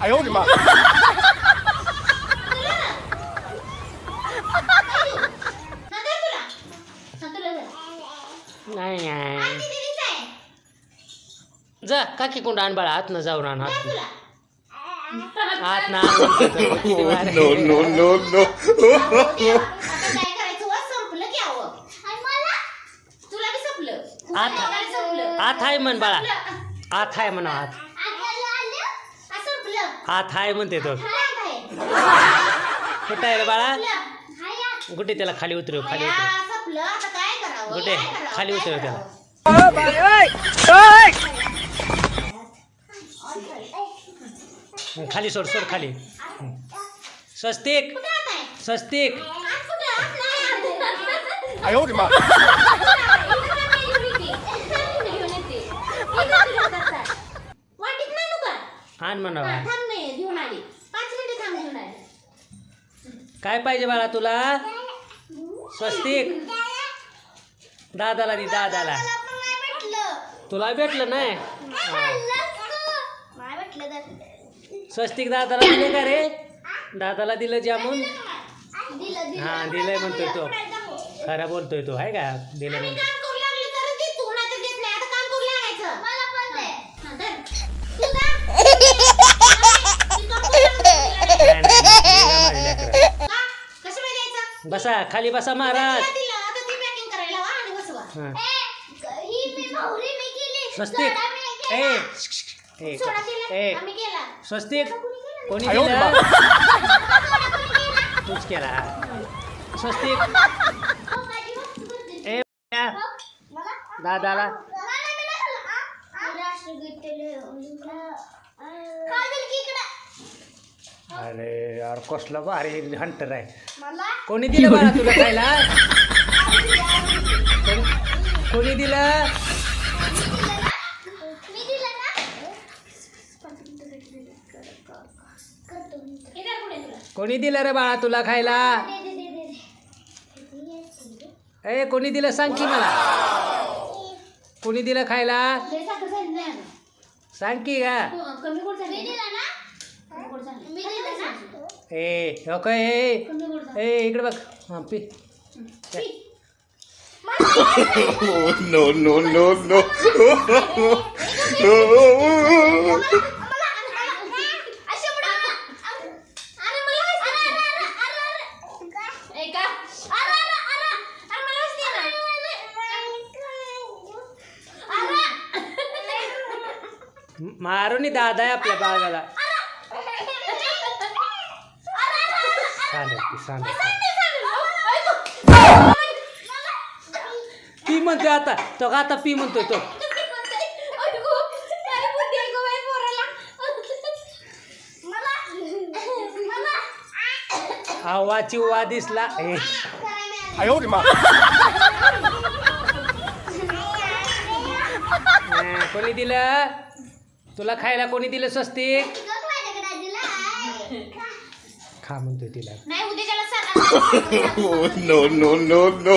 哎呦我的妈！ नाही जा काकी कोण आण बाळा आत न जाऊन आण आत ना नो नो नो नो आत आहे म्हण बाळा आत आहे म्हणा आत आत आहे म्हणते तो कुठं आहे रे बाळा कुठे त्याला खाली उतरव खाली उतरव कुठे खाली उतरव त्याला खाली सोड सोड खाली स्वस्तिक स्वस्तिक 哎呦我的妈！ आण म्हणावा काय पाहिजे बाळा तुला स्वस्तिक दादाला दे दादाला तुला भेटलं नाही स्वस्तिक दादाला दिले का रे दादाला दिलं जामून हा दिलंय म्हणतोय तो खरा बोलतोय तो आहे का दिलं म्हणतो बसा खाली बसा महाराज स्वस्तिक स्वस्तिक कोणी दिलं तूच केला स्वस्तिक दादाला अरे यार कसला भारी हंटर आहे कोणी दिलं बाळा तुला खायला कोणी दिलं कोणी दिलं रे बाळा तुला खायला ए कोणी दिलं सांग की मला कोणी दिलं खायला सांग की का ए ओके ए इकडे बघ हां पी नो नो नो नो मारून दादा आहे आपल्या बागाला पी म्हणतोय आता तो आता पी म्हणतोय तो आवाची वा दिसला 哎呦我的妈！ कोणी दिलं तुला खायला कोणी दिलं स्वस्तिक खा म्हणतोय तिला नो नो नो नो